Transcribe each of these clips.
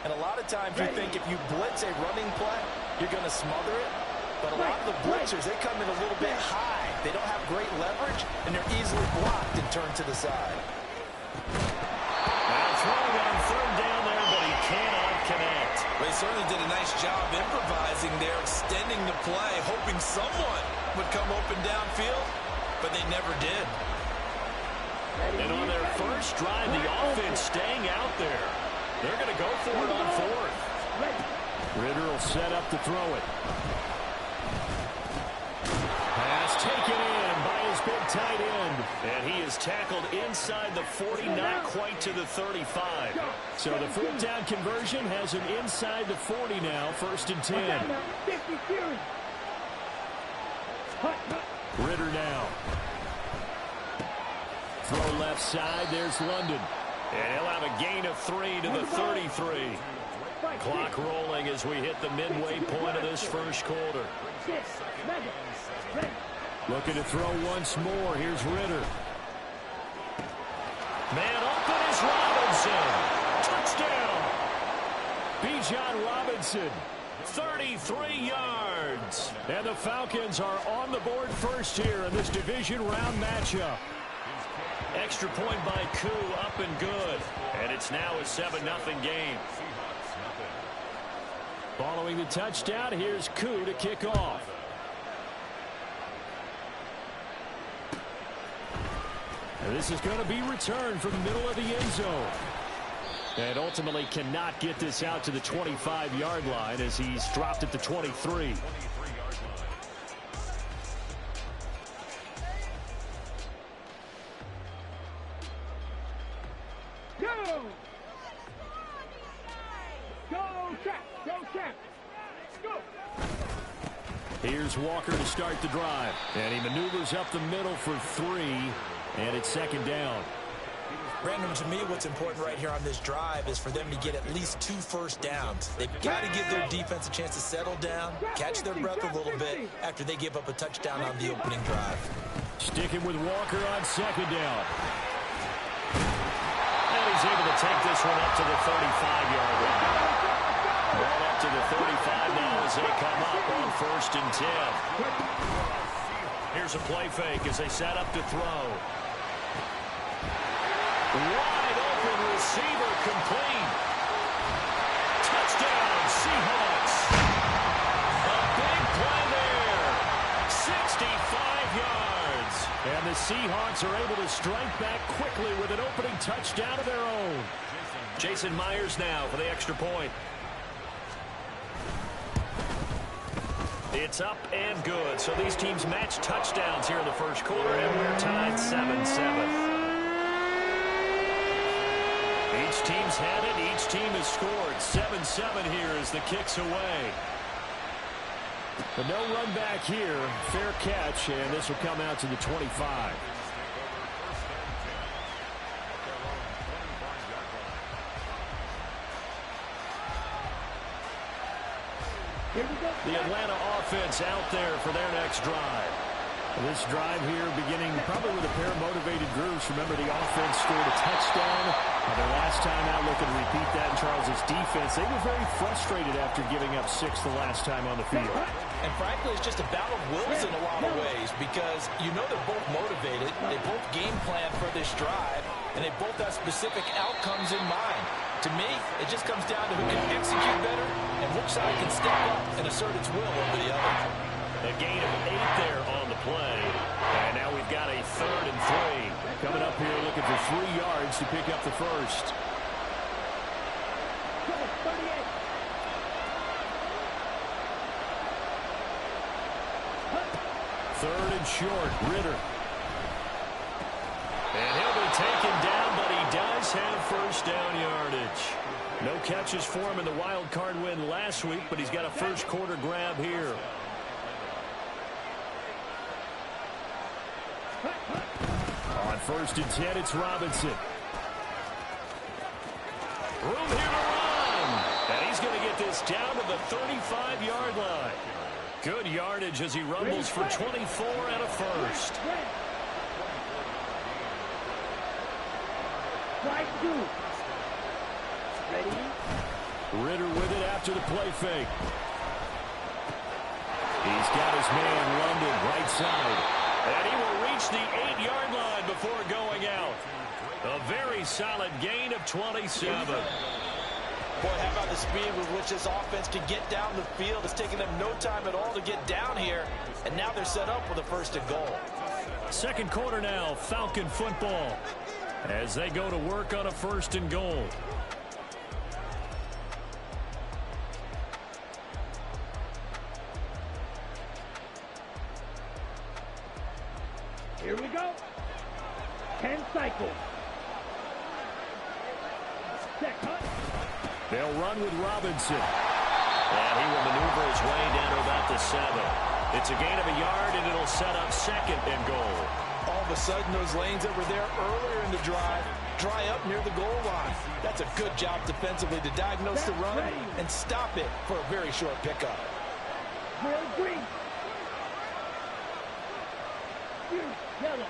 And a lot of times you think if you blitz a running play, you're going to smother it. But a lot of the blitzers, they come in a little bit high. They don't have great leverage, and they're easily blocked and turned to the side. Now throwing on third down there, but he cannot connect. Well, he certainly did a nice job improvising there, extending the play, hoping someone would come open downfield, but they never did. And on their first drive, the offense staying out there. They're going to go for it on fourth. Ridder will set up to throw it. Pass taken in by his big tight end. And he is tackled inside the 40, not quite to the 35. So the fourth down conversion has him inside the 40 now, 1st and 10. Ridder now. Throw left side, there's London. And he'll have a gain of 3 to the 33. Clock rolling as we hit the midway point of this first quarter. Looking to throw once more. Here's Ridder. Man open is Robinson. Touchdown. Bijan Robinson. 33 yards. And the Falcons are on the board first here in this division round matchup. Extra point by Koo, up and good. And it's now a 7-0 game. Following the touchdown, here's Koo to kick off. And this is going to be returned from the middle of the end zone. And ultimately cannot get this out to the 25-yard line as he's dropped at the 23. Here's Walker to start the drive. And he maneuvers up the middle for 3. And it's 2nd down. Brandon, to me, what's important right here on this drive is for them to get at least 2 first downs. They've got to give their defense a chance to settle down, catch their breath a little bit after they give up a touchdown on the opening drive. Sticking with Walker on 2nd down. And he's able to take this one up to the 35-yard line. Ball up to the 35 now as they come up on 1st and 10. Here's a play fake as they set up to throw. Wide open receiver complete. Touchdown, Seahawks. A big play there. 65 yards. And the Seahawks are able to strike back quickly with an opening touchdown of their own. Jason Myers now for the extra point. It's up and good. So these teams match touchdowns here in the first quarter, and we're tied 7-7. Each team's had it. Each team has scored. 7-7 here as the kick's away. But no run back here. Fair catch, and this will come out to the 25. The Atlanta offense out there for their next drive. This drive here beginning probably with a pair of motivated groups. Remember, the offense scored a touchdown. Their last time out, looking to repeat that in Charles' defense. They were very frustrated after giving up 6 the last time on the field. And frankly, it's just a battle of wills in a lot of ways because you know they're both motivated. They both game plan for this drive, and they both have specific outcomes in mind. To me, it just comes down to who can execute better and which side can step up and assert its will over the other. A gain of 8 there on the play. And now we've got a 3rd and 3. Coming up here looking for 3 yards to pick up the first. Third and short, Ridder. And he'll be taken down, but he does have first down yardage. No catches for him in the wild card win last week, but he's got a first quarter grab here. On 1st and 10, it's Robinson. Room here to run. And he's going to get this down to the 35-yard line. Good yardage as he rumbles for 24 and a first. Ritter with it after the play fake. He's got his man London right side. And he will reach the 8-yard line before going out. A very solid gain of 27. Boy, how about the speed with which this offense can get down the field? It's taking them no time at all to get down here. And now they're set up with a 1st and goal. Second quarter now, Falcon football, as they go to work on a 1st and goal. Here we go. 10 cycles. Check, cut. They'll run with Robinson. And he will maneuver his way down to about the 7. It's a gain of a yard, and it'll set up 2nd and goal. All of a sudden, those lanes that were there earlier in the drive dry up near the goal line. That's a good job defensively to diagnose the run and stop it for a very short pickup. Green. Yellow.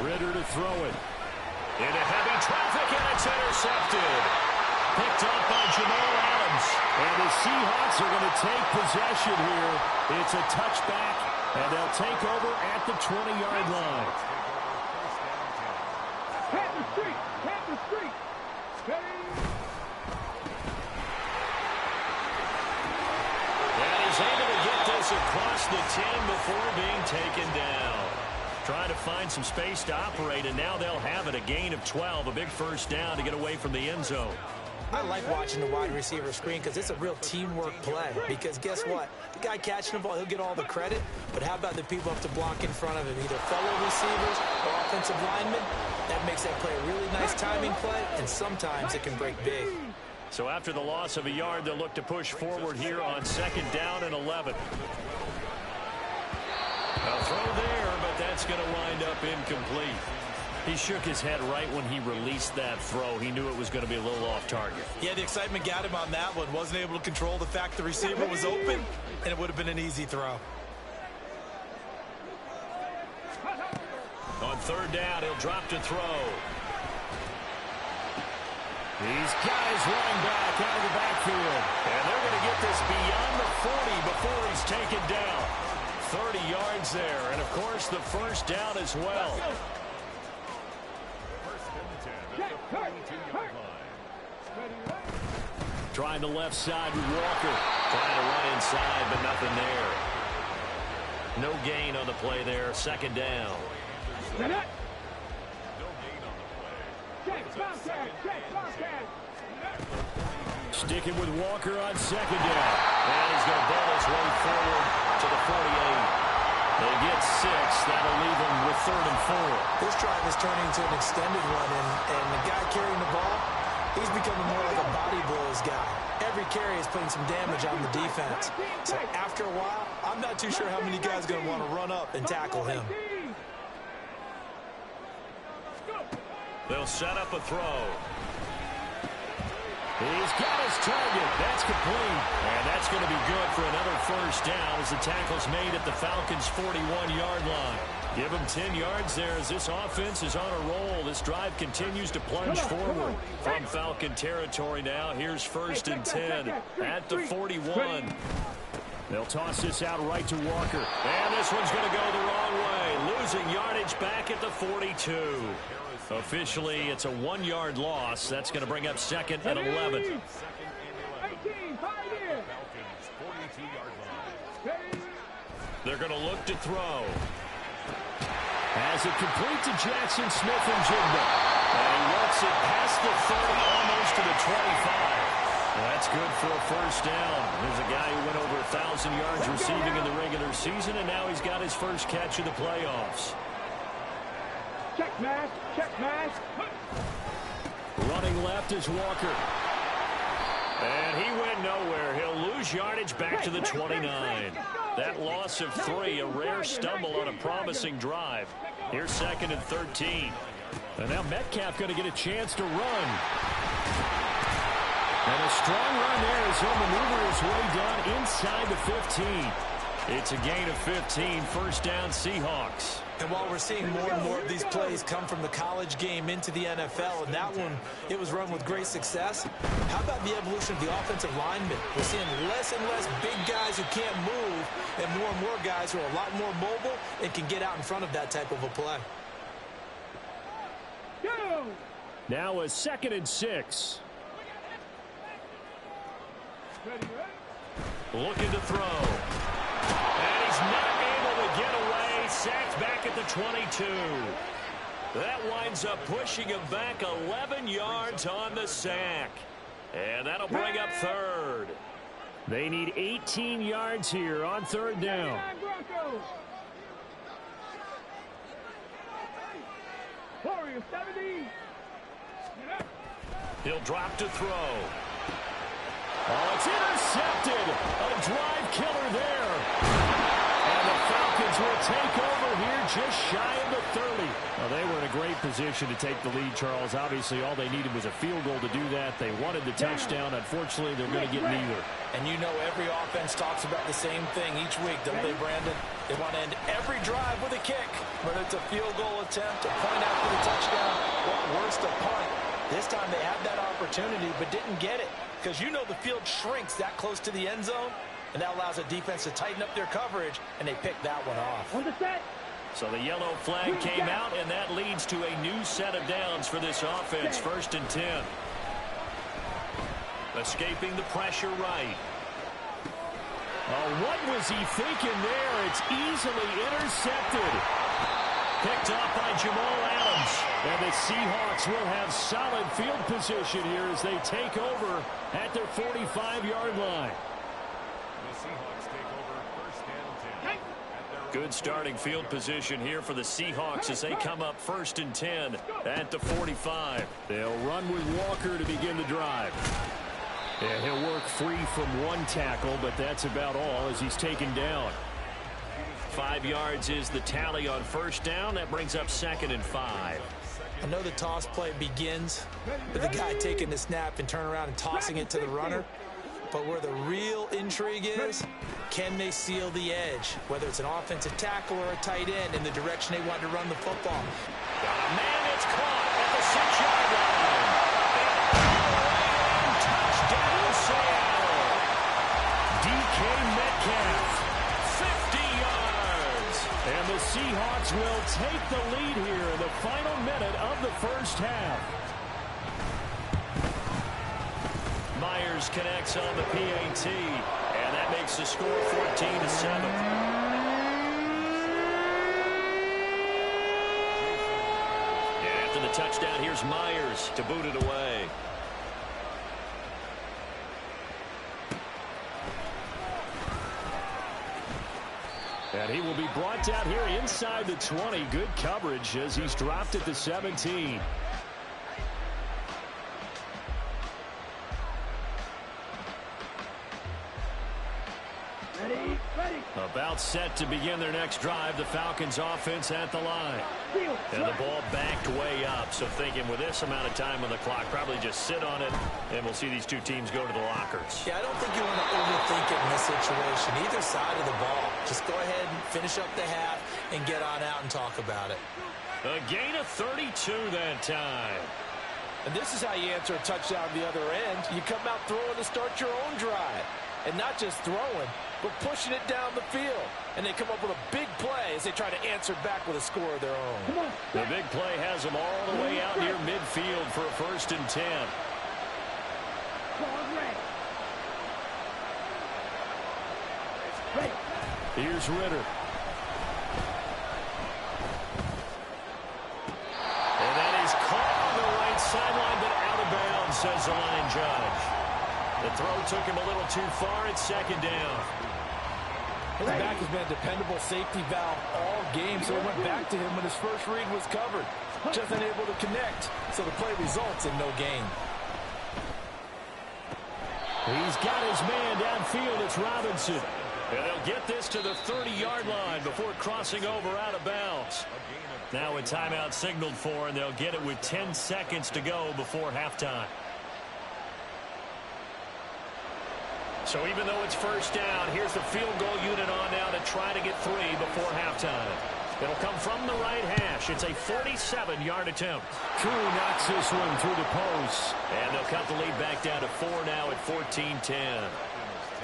Ritter to throw it. Into heavy traffic, and it's intercepted. Picked off by Jamal Adams. And the Seahawks are going to take possession here. It's a touchback, and they'll take over at the 20-yard line. Tap the street. Tap the street. And he's able to get this across the 10 before being taken down. Trying to find some space to operate, and now they'll have it. A gain of 12, a big 1st down to get away from the end zone. I like watching the wide receiver screen because it's a real teamwork play. Because guess what? The guy catching the ball, he'll get all the credit. But how about the people up to block in front of him? Either fellow receivers or offensive linemen. That makes that play a really nice timing play, and sometimes it can break big. So after the loss of a yard, they'll look to push forward here on 2nd down and 11. A throw there, but that's going to wind up incomplete. He shook his head right when he released that throw. He knew it was going to be a little off target. Yeah, the excitement got him on that one. Wasn't able to control the fact the receiver was open, and it would have been an easy throw. On 3rd down, he'll drop to throw. He's got his running back out of the backfield. And they're going to get this beyond the 40 before he's taken down. 30 yards there, and of course the 1st down as well. Trying the left side with Walker. Trying to run inside, but nothing there. No gain on the play there. 2nd down. Sticking with Walker on 2nd down. And he's going to ball his way forward to the 48. They get 6. That'll leave them with 3rd and 4. This drive is turning into an extended run, and the guy carrying the ball, he's becoming more like a body blows guy. Every carry is putting some damage on the defense. So after a while, I'm not too sure how many guys are going to want to run up and tackle him. They'll set up a throw. He's got his target. That's complete. And that's going to be good for another 1st down as the tackle's made at the Falcons' 41-yard line. Give them 10 yards there as this offense is on a roll. This drive continues to plunge forward from Falcon territory now. Here's 1st and 10 at the 41. They'll toss this out right to Walker. And this one's going to go the wrong way. Losing yardage back at the 42. Officially, it's a 1-yard loss. That's going to bring up 2nd and 11. They're going to look to throw. Has it complete to Jackson Smith-Njigba. And he works it past the 30, almost to the 25. That's good for a 1st down. There's a guy who went over 1,000 yards receiving in the regular season, and now he's got his first catch of the playoffs. Check mash. Check mash. Running left is Walker. And he went nowhere. He'll lose yardage back to the 29. That loss of 3, a rare stumble on a promising drive. Here's 2nd and 13. And now Metcalf going to get a chance to run. And a strong run there as he'll maneuver his way down inside the 15. It's a gain of 15, 1st down Seahawks. And while we're seeing more and more of these plays come from the college game into the NFL, and that one, it was run with great success, how about the evolution of the offensive linemen? We're seeing less and less big guys who can't move and more guys who are a lot more mobile and can get out in front of that type of a play. Now a 2nd and 6. Looking to throw. And he's not able to get away. Sacked back at the 22. That winds up pushing him back 11 yards on the sack. And that'll bring up 3rd. They need 18 yards here on 3rd down. Warriors 70. He'll drop to throw. Oh, it's intercepted. A drive killer there. And the Falcons will take over here just shy of the 30. Well, they were in a great position to take the lead, Charles. Obviously, all they needed was a field goal to do that. They wanted the touchdown. Unfortunately, they're going to get neither. And you know every offense talks about the same thing each week, don't they, Brandon? They want to end every drive with a kick, whether it's a field goal attempt, a point after the touchdown, or worse, a punt. This time they had that opportunity but didn't get it because you know the field shrinks that close to the end zone, and that allows a defense to tighten up their coverage, and they picked that one off. On the set. So the yellow flag came out, and that leads to a new set of downs for this offense. 1st and 10. Escaping the pressure right. Oh, what was he thinking there? It's easily intercepted. Picked off by Jamal Adams. And the Seahawks will have solid field position here as they take over at their 45-yard line. The Seahawks take over 1st and 10. Good starting field position here for the Seahawks as they come up 1st and 10 at the 45. They'll run with Walker to begin the drive. And he'll work free from one tackle, but that's about all as he's taken down. 5 yards is the tally on 1st down. That brings up 2nd and 5. I know the toss play begins with the guy taking the snap and turn around and tossing it to the runner. But where the real intrigue is, can they seal the edge? Whether it's an offensive tackle or a tight end in the direction they want to run the football. Got a man that's caught at the 6-yard line. And touchdown, Seattle. DK Metcalf, 50 yards. And the Seahawks will take the lead here in the final minute of the 1st half. Myers connects on the PAT, and that makes the score 14-7. And after the touchdown, here's Myers to boot it away. And he will be brought down here inside the 20. Good coverage as he's dropped at the 17. About set to begin their next drive. The Falcons offense at the line. And the ball backed way up. So thinking with this amount of time on the clock, probably just sit on it, and we'll see these two teams go to the lockers. Yeah, I don't think you want to overthink it in this situation. Either side of the ball. Just go ahead and finish up the half and get on out and talk about it. A gain of 32 that time. And this is how you answer a touchdown the other end. You come out throwing to start your own drive. And not just throwing, but pushing it down the field. And they come up with a big play as they try to answer back with a score of their own. The big play has them all the way out near midfield for a 1st and 10. Here's Ritter. And that is caught on the right sideline, but out of bounds, says the line judge. The throw took him a little too far. It's 2nd down. His back has been a dependable safety valve all game, so it went back to him when his first read was covered. Just unable to connect, so the play results in no gain. He's got his man downfield. It's Robinson. And they'll get this to the 30-yard line before crossing over out of bounds. Now a timeout signaled for, and they'll get it with 10 seconds to go before halftime. So even though it's 1st down, here's the field goal unit on now to try to get 3 before halftime. It'll come from the right hash. It's a 47-yard attempt. Koo knocks this one through the post. And they'll cut the lead back down to 4 now at 14-10.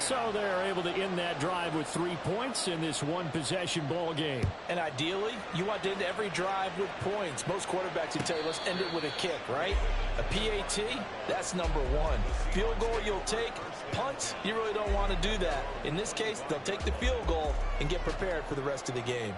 So they're able to end that drive with 3 points in this one-possession ball game. And ideally, you want to end every drive with points. Most quarterbacks would tell you, let's end it with a kick, right? A PAT, that's number one. Field goal you'll take. Punts, you really don't want to do that. In this case, they'll take the field goal and get prepared for the rest of the game.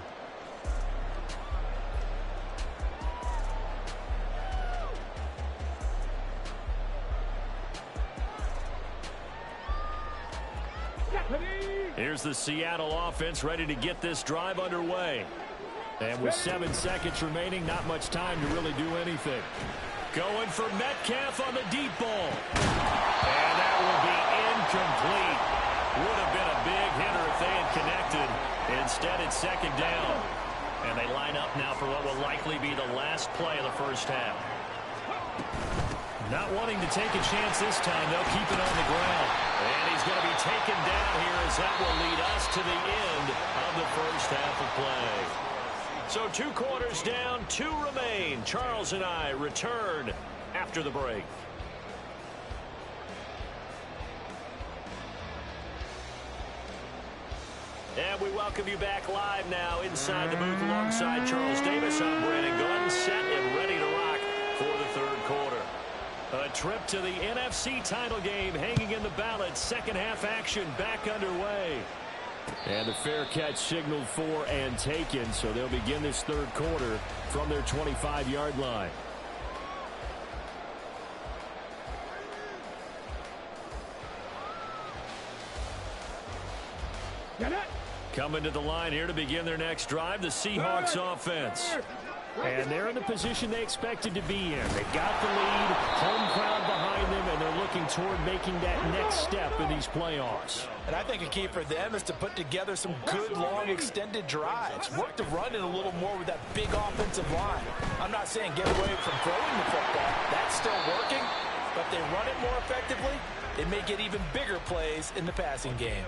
Here's the Seattle offense ready to get this drive underway. And with 7 seconds remaining, not much time to really do anything. Going for Metcalf on the deep ball. And that will be incomplete. Would have been a big hitter if they had connected. Instead, it's second down. And they line up now for what will likely be the last play of the first half. Not wanting to take a chance this time, they'll keep it on the ground. And he's going to be taken down here as that will lead us to the end of the first half of play. So 2 quarters down, 2 remain. Charles and I return after the break. And we welcome you back live now inside the booth alongside Charles Davis. I'm Brandon Gaudin, set and ready to rock for the third quarter. A trip to the NFC title game hanging in the balance. Second half action back underway. And a fair catch signaled for and taken, so they'll begin this third quarter from their 25-yard line. Coming to the line here to begin their next drive, the Seahawks offense. And they're in the position they expected to be in. They got the lead, home crowd behind them, and they're looking toward making that next step in these playoffs. And I think a key for them is to put together some good, long, extended drives. Work to run it a little more with that big offensive line. I'm not saying get away from throwing the football. That's still working. But if they run it more effectively, it may get even bigger plays in the passing game.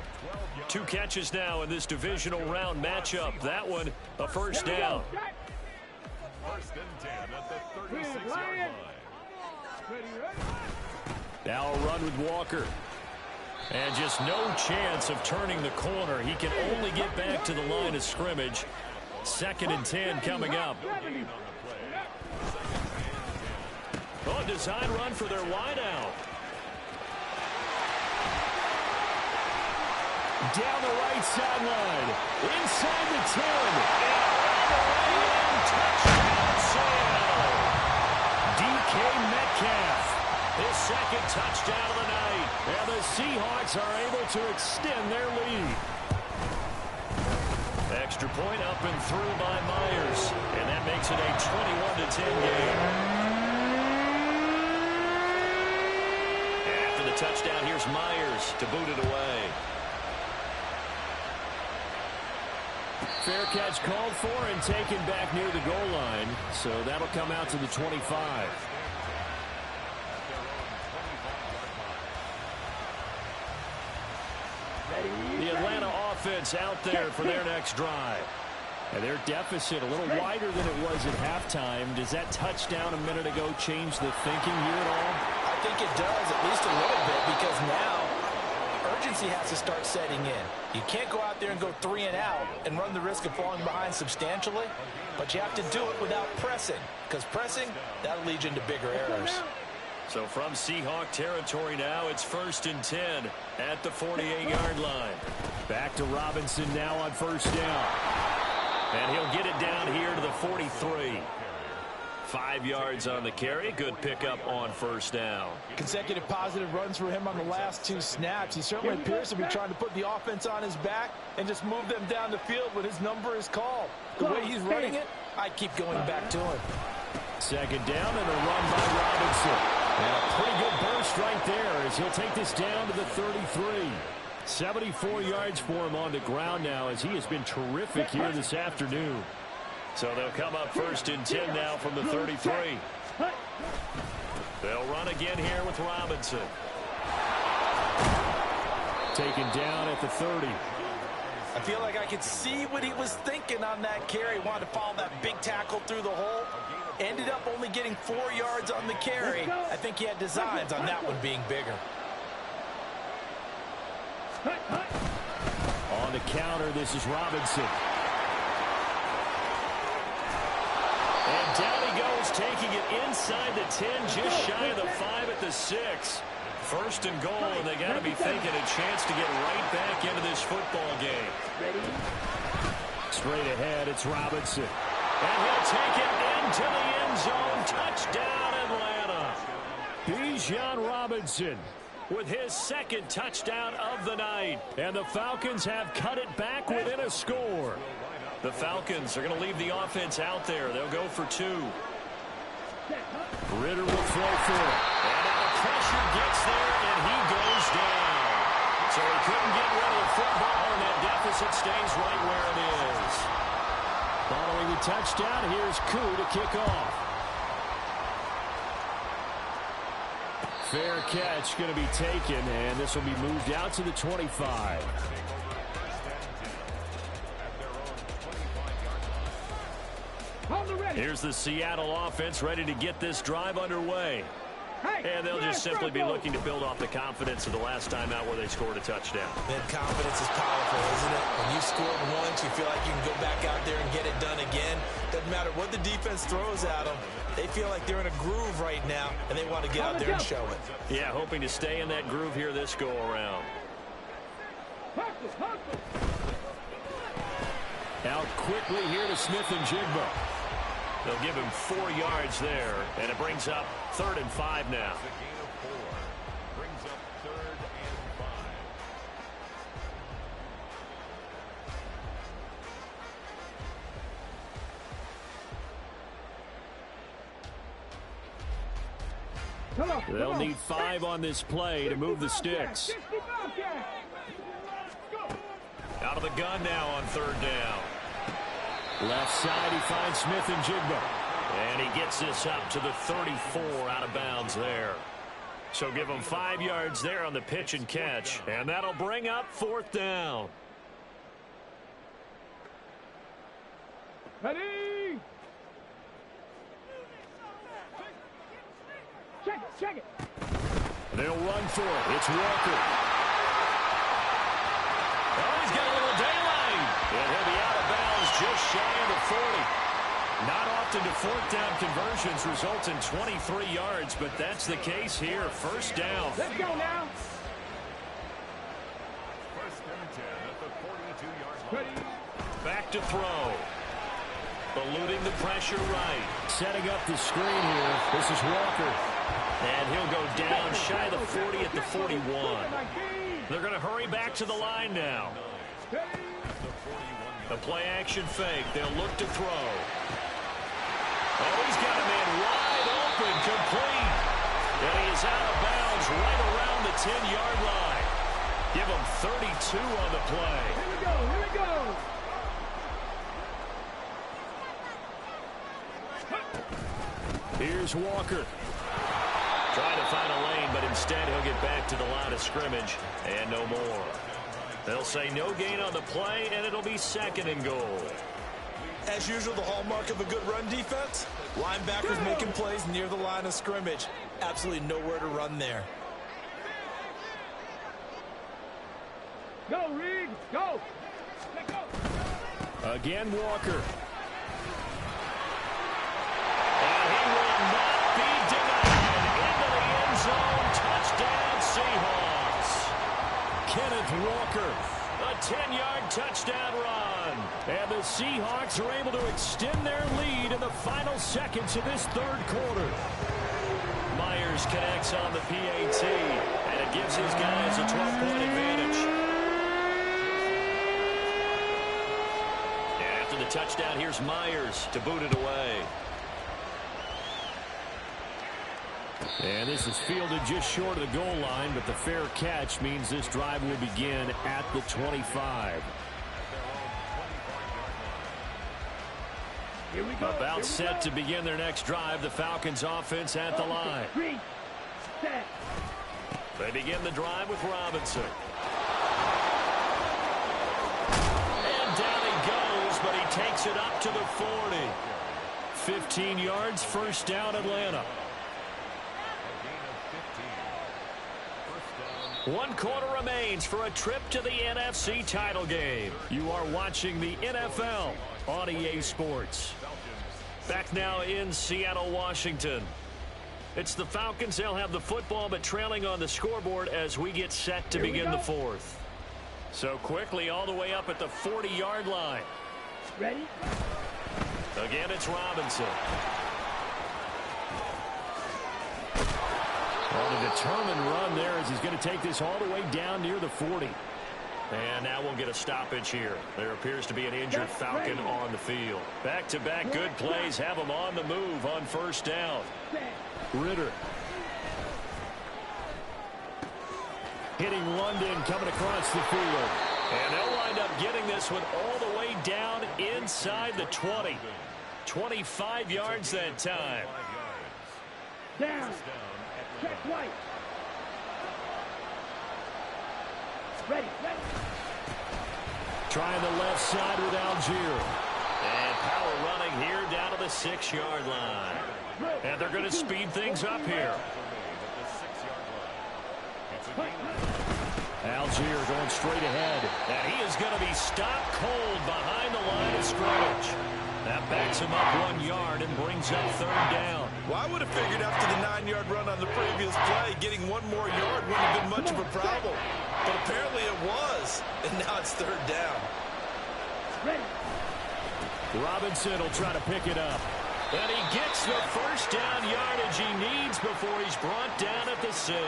2 catches now in this divisional round matchup. That one, a first down. First and 10 at the 36-yard line. Now a run with Walker. And just no chance of turning the corner. He can only get back to the line of scrimmage. Second and 10 coming up. Oh, design run for their wideout. Down the right sideline. Inside the 10. And touchdown, Seattle. DK Metcalf. His second touchdown of the night. And the Seahawks are able to extend their lead. Extra point up and through by Myers. And that makes it a 21-10 game. And after the touchdown, here's Myers to boot it away. Fair catch called for and taken back near the goal line. So that'll come out to the 25. The Atlanta offense out there for their next drive. And their deficit a little wider than it was at halftime. Does that touchdown a minute ago change the thinking here at all? I think it does, at least a little bit, because now urgency has to start setting in. You can't go out there and go 3 and out and run the risk of falling behind substantially, but you have to do it without pressing, because pressing, that'll lead you into bigger errors. So from Seahawk territory now, it's first and 10 at the 48-yard line. Back to Robinson now on first down. And he'll get it down here to the 43. 5 yards on the carry. Good pickup on first down. Consecutive positive runs for him on the last 2 snaps. He certainly appears to be trying to put the offense on his back and just move them down the field when his number is called. The way he's running it, I keep going back to him. Second down and a run by Robinson. And a pretty good burst right there as he'll take this down to the 33. 74 yards for him on the ground now as he has been terrific here this afternoon. So they'll come up first and 10 now from the 33. They'll run again here with Robinson. Taken down at the 30. I feel like I could see what he was thinking on that carry. Wanted to follow that big tackle through the hole. Ended up only getting 4 yards on the carry. I think he had designs on that one being bigger. On the counter, this is Robinson. And down he goes, taking it inside the 10, just shy of the 5 at the 6. First and goal, and they got to be thinking a chance to get right back into this football game. Straight ahead, it's Robinson. And he'll take it into the end zone. Touchdown, Atlanta. Bijan Robinson with his second touchdown of the night. And the Falcons have cut it back within a score. The Falcons are going to leave the offense out there. They'll go for 2. Ritter will throw for it. And now the pressure gets there, and he goes down. So he couldn't get rid of the football, and that deficit stays right where it is. Following the touchdown, here's Koo to kick off. Fair catch going to be taken, and this will be moved out to the 25. Here's the Seattle offense ready to get this drive underway. And they'll just simply be looking to build off the confidence of the last time out where they scored a touchdown. That confidence is powerful, isn't it? When you scored once, you feel like you can go back out there and get it done again. Doesn't matter what the defense throws at them. They feel like they're in a groove right now, and they want to get out there and show it. Yeah, hoping to stay in that groove here this go-around. Out quickly here to Smith and Jigba. They'll give him 4 yards there, and it brings up 3rd and 5 now. Brings up 3rd and 5. They'll need 5 on this play to move the sticks. Out of the gun now on 3rd down. Left side, he finds Smith and Jigba. And he gets this up to the 34 out of bounds there. So give him 5 yards there on the pitch and catch. And that'll bring up 4th down. Ready? Check it. They'll run for it. It's Walker. Oh, he's got a little daylight. And he'll be out of bounds just shy of the 40. Not often do 4th down conversions result in 23 yards, but that's the case here. 1st down. Let's go now. 1st and 10 at the 42-yard line. Back to throw. Eluding the pressure right. Setting up the screen here. This is Walker. And he'll go down shy of the 40 at the 41. They're going to hurry back to the line now. The play-action fake. They'll look to throw. Oh, he's got a man wide open, complete. And he is out of bounds right around the 10-yard line. Give him 32 on the play. Here we go. Here's Walker. Trying to find a lane, but instead he'll get back to the line of scrimmage. And no more. They'll say no gain on the play, and it'll be 2nd and goal. As usual, the hallmark of a good run defense, linebackers making plays near the line of scrimmage. Absolutely nowhere to run there. Go, Reed. Go. Again, Walker. And he will not be denied. Into the end zone. Touchdown, Seahawks. Kenneth Walker. A 10-yard touchdown run. And the Seahawks are able to extend their lead in the final seconds of this 3rd quarter. Myers connects on the PAT, and it gives his guys a 12-point advantage. And after the touchdown, here's Myers to boot it away. And this is fielded just short of the goal line, but the fair catch means this drive will begin at the 25. Here we go. About set to begin their next drive, the Falcons offense at the line. Set. They begin the drive with Robinson. takes it up to the 40. 15 yards, first down, Atlanta. 1 quarter remains for a trip to the NFC title game. You are watching the NFL on EA Sports. Back now in Seattle, Washington. It's the Falcons. They'll have the football, but trailing on the scoreboard as we get set to begin the fourth. So quickly all the way up at the 40-yard line. Ready? Again, it's Robinson. On a determined run there as he's going to take this all the way down near the 40. And now we'll get a stoppage here. There appears to be an injured Falcon on the field. Back-to-back good plays have him on the move on first down. Ritter. Hitting London coming across the field. And they'll wind up getting this one all the way down inside the 20. 25 yards that time. Down. Check right. Ready. Trying the left side with Algier. And power running here down to the 6-yard line. And they're going to speed things up here. Algier going straight ahead. And he is going to be stopped cold behind the line of scrimmage. That backs him up 1 yard and brings up third down. Well, I would have figured after the 9-yard run on the previous play, getting 1 more yard wouldn't have been much of a problem. But apparently it was. And now it's third down. Ready. Robinson will try to pick it up. And he gets the first down yardage he needs before he's brought down at the 6.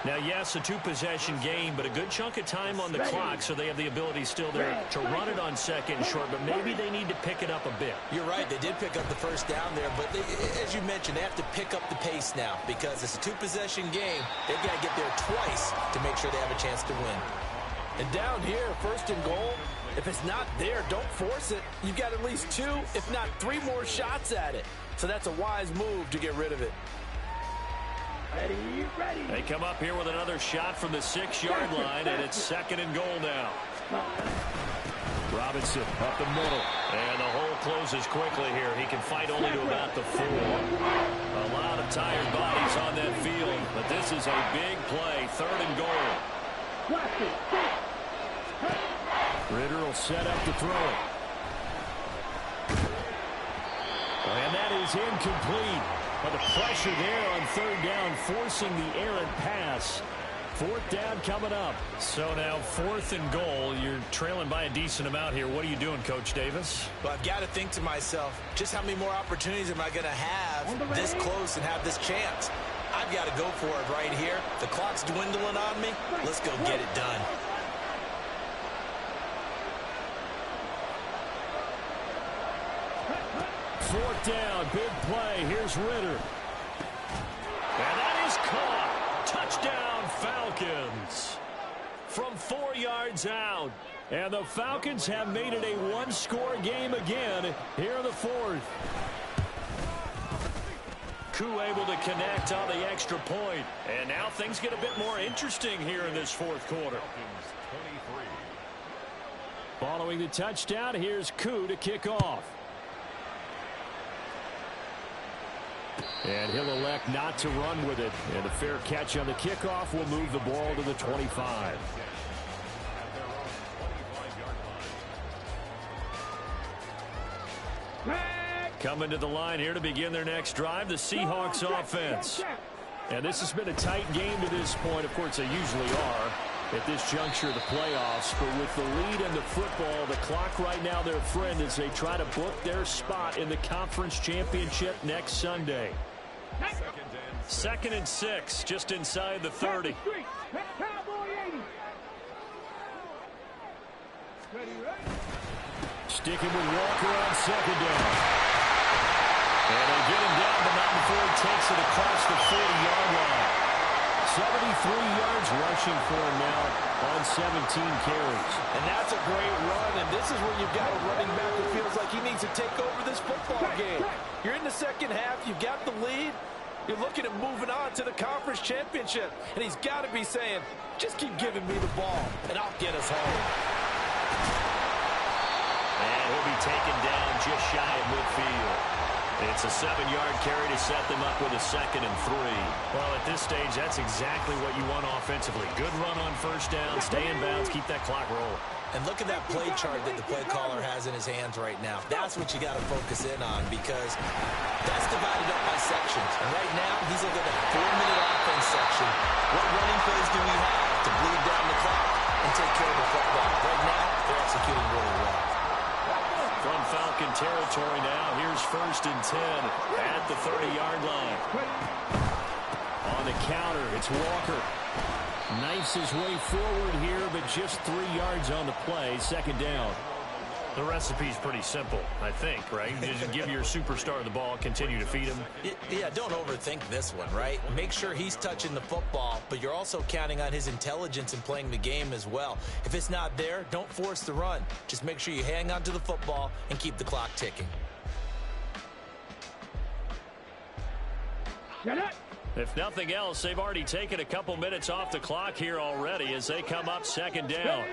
Now, yes, a 2-possession game, but a good chunk of time on the clock, so they have the ability still there to run it on second and short, but maybe they need to pick it up a bit. You're right. They did pick up the first down there, but as you mentioned, they have to pick up the pace now because it's a 2-possession game. They've got to get there twice to make sure they have a chance to win. And down here, first and goal, if it's not there, don't force it. You've got at least 2, if not 3 more shots at it. So that's a wise move to get rid of it. Ready. They come up here with another shot from the 6-yard line, and it's second and goal now. Robinson up the middle. And the hole closes quickly here. He can fight only to about the 4. A lot of tired bodies on that field, but this is a big play. Third and goal. Ritter will set up to throw it. And that is incomplete. But the pressure there on third down, forcing the errant pass. Fourth down coming up. So now fourth and goal. You're trailing by a decent amount here. What are you doing, Coach Davis? Well, I've got to think to myself, just how many more opportunities am I going to have this close and have this chance? I've got to go for it right here. The clock's dwindling on me. Let's go get it done. Fourth down, big play. Here's Ritter. And that is caught. Touchdown, Falcons. From 4 yards out. And the Falcons have made it a 1-score game again here in the fourth. Koo able to connect on the extra point. And now things get a bit more interesting here in this fourth quarter. Following the touchdown, here's Koo to kick off. And he'll elect not to run with it. And a fair catch on the kickoff will move the ball to the 25. Coming to the line here to begin their next drive, the Seahawks offense. And this has been a tight game to this point. Of course, they usually are at this juncture of the playoffs. But with the lead in the football, the clock right now their friend as they try to book their spot in the conference championship next Sunday. 2nd and 6, just inside the 30. Sticking with Walker on second down. And they get him down, but not before he takes it across the 40-yard line. 73 yards rushing for him now on 17 carries. And that's a great run, and this is where you've got a running back who feels like he needs to take over this football game. You're in the second half, you've got the lead, you're looking at moving on to the conference championship, and he's got to be saying, just keep giving me the ball, and I'll get us home. And he'll be taken down just shy of midfield. It's a 7-yard carry to set them up with a 2nd and 3. Well, at this stage, that's exactly what you want offensively. Good run on first down, stay in bounds, keep that clock rolling. And look at that play chart that the play caller has in his hands right now. That's what you got to focus in on because that's divided up by sections. And right now, he's looking at that 4-minute offense section. What running plays do we have to bleed down the clock and take care of the football? Right now, they're executing really well. From Falcon territory now, here's 1st and 10 at the 30-yard line. On the counter, it's Walker. Knifes his way forward here, but just 3 yards on the play, 2nd down. The recipe's pretty simple, I think, right? You just give your superstar the ball, continue to feed him. Yeah, don't overthink this one, right? Make sure he's touching the football, but you're also counting on his intelligence in playing the game as well. If it's not there, don't force the run. Just make sure you hang on to the football and keep the clock ticking. Shut up. If nothing else, they've already taken a couple minutes off the clock here already as they come up 2nd down.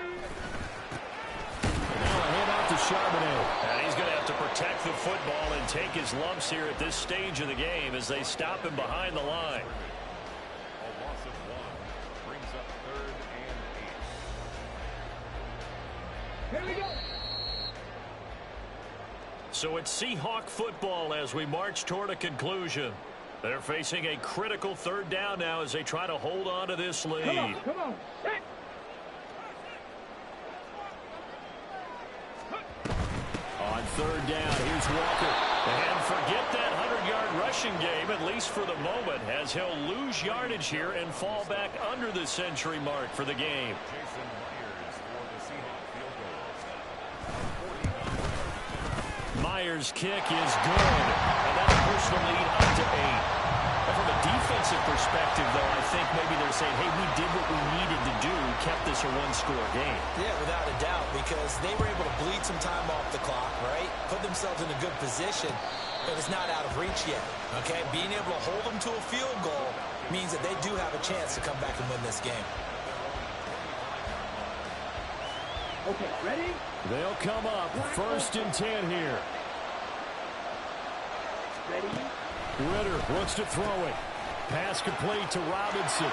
Now a handoff to Charbonnet. And he's going to have to protect the football and take his lumps here at this stage of the game as they stop him behind the line. A loss of 1 brings up 3rd and 8. Here we go. So it's Seahawk football as we march toward a conclusion. They're facing a critical 3rd down now as they try to hold on to this lead. Come on. Set. On 3rd down, here's Walker. And forget that 100-yard rushing game, at least for the moment, as he'll lose yardage here and fall back under the century mark for the game. Jason Myers for the Seahawks field goal. Myers' kick is good, and that'll push the lead up to 8. But from a defensive perspective, though, I think maybe they're saying, hey, we did what we needed to do, kept this a 1-score game. Yeah, without a doubt, because they were able to bleed some time off the clock, right? Put themselves in a good position, but it's not out of reach yet, okay? Being able to hold them to a field goal means that they do have a chance to come back and win this game. Okay, ready? They'll come up 1st and 10 here. Ready? Ritter wants to throw it. Pass complete to Robinson.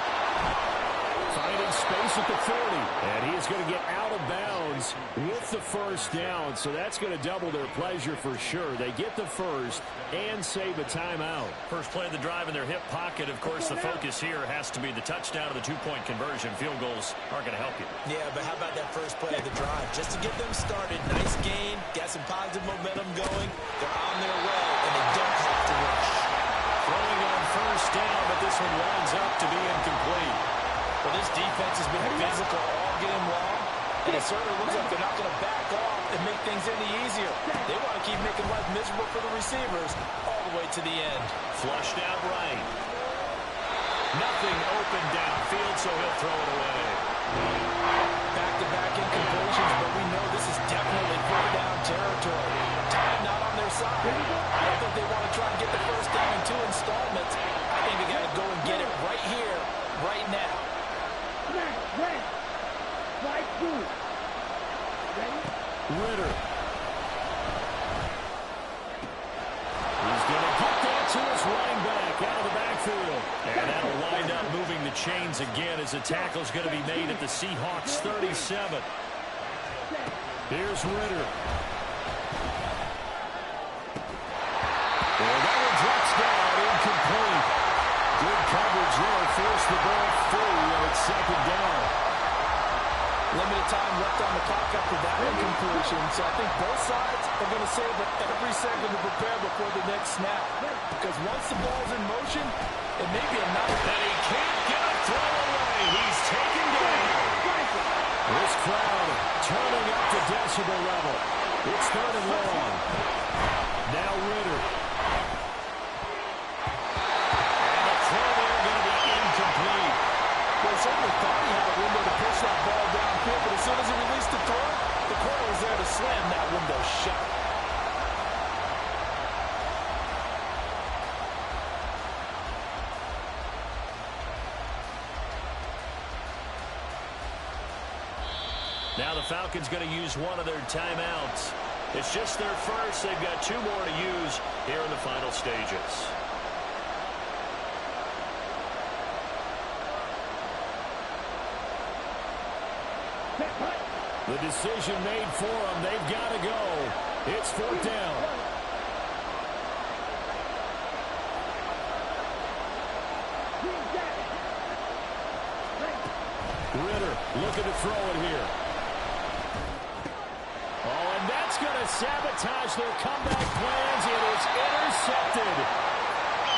Finding space at the 40. And he is going to get out of bounds with the 1st down. So that's going to double their pleasure for sure. They get the 1st and save a timeout. First play of the drive in their hip pocket. Of course, the focus here has to be the touchdown of the 2-point conversion. Field goals aren't going to help you. Yeah, but how about that first play of the drive? Just to get them started, nice gain, got some positive momentum going. They're on their way, and they don't have to rush. Throwing on 1st down, but this one winds up to be incomplete. Well, this defense has been physical all game long, and it certainly looks like they're not going to back off and make things any easier. They want to keep making life miserable for the receivers all the way to the end. Flushed out right. Nothing open downfield, so he'll throw it away. Back-to-back incompletions, but we know this is definitely third down territory. Time not on their side. I don't think they want to try and get the 1st down in 2 installments. I think they got to go and get it right here, right now. Smash. Red. Slide through. Ready? Ritter. He's going to get that to his running back out of the backfield. And that'll wind up moving the chains again as the tackle's going to be made at the Seahawks 37. Here's Ritter. And that one drops down, incomplete. Good coverage there, forced the ball free, and it's 2nd down. Limited time left on the clock after that incompletion, so I think both sides are going to save every second to prepare before the next snap. Because once the ball's in motion, it may be another. And he can't get a throw away. He's taken down. This crowd turning up the decibel level. It's 3rd and long. Now Ritter. And the throw there going to be incomplete. Well, certainly thought he had a window to push that ball downfield, but as soon as he released the throw, the corner was there to slam that window shut. Now the Falcons going to use one of their timeouts. It's just their first. They've got 2 more to use here in the final stages. The decision made for them. They've got to go. It's 4th down. Ritter looking to throw it here. Oh, and that's going to sabotage their comeback plans. It is intercepted.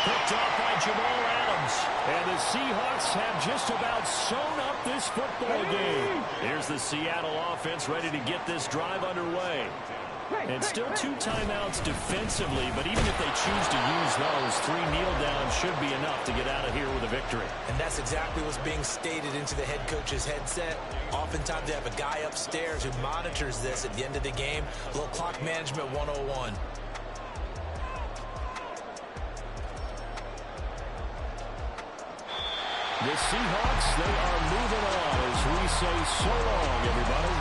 Picked off by Jamal Adams. And the Seahawks have just about sewn up this football game. Here's the Seattle offense ready to get this drive underway. And still 2 timeouts defensively, but even if they choose to use those, 3 kneel downs should be enough to get out of here with a victory. And that's exactly what's being stated into the head coach's headset. Oftentimes they have a guy upstairs who monitors this at the end of the game. A little clock management 101. The Seahawks, they are moving on as we say so long, everybody.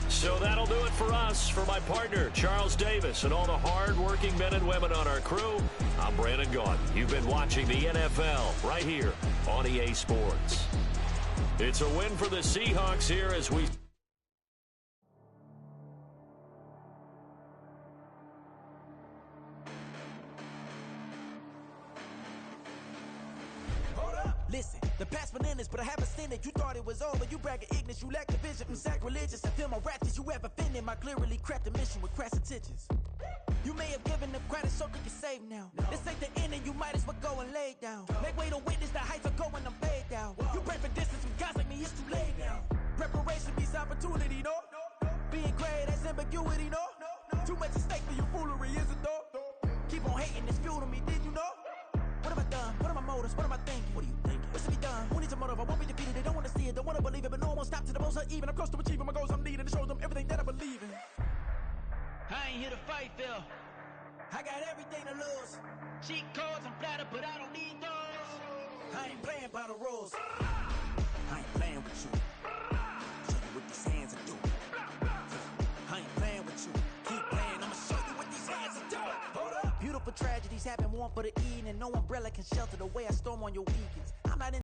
So that'll do it for us. For my partner, Charles Davis, and all the hard-working men and women on our crew, I'm Brandon Gaudin. You've been watching the NFL right here on EA Sports. It's a win for the Seahawks here as we... Listen, the past bananas, but I haven't seen it. You thought it was over. You bragging ignorance. You lack the vision from sacrilegious. I feel my ratchets. You ever offended my clearly crafted mission with crass intentions. You may have given them credit so they can save now. This ain't the end and you might as well go and lay down. Make way to witness the heights are going, I'm paid down. You pray for distance with guys like me, it's too late now. Preparation beats opportunity, no? Being great, that's ambiguity, no? Too much at stake for your foolery, is it though? Keep on hating, it's fuel to me, did you know? What have I done? What are my motives? What am I thinking? What are you thinking? What's to be done? Who needs a motive? I won't be defeated. They don't want to see it, don't want to believe it, but no one won't stop to the most uneven. I'm close to achieving my goals. I'm needing to show them everything that I believe in. I ain't here to fight, Phil. I got everything to lose. Cheat codes, I'm flattered, but I don't need those. I ain't playing by the rules. I ain't playing with you. Show you what these hands are doing. I ain't playing with you. Keep playing, I'ma show you what these hands are doing. Hold up. Beautiful tragedies happen, one for the evening. No umbrella can shelter the way I storm on your weekends.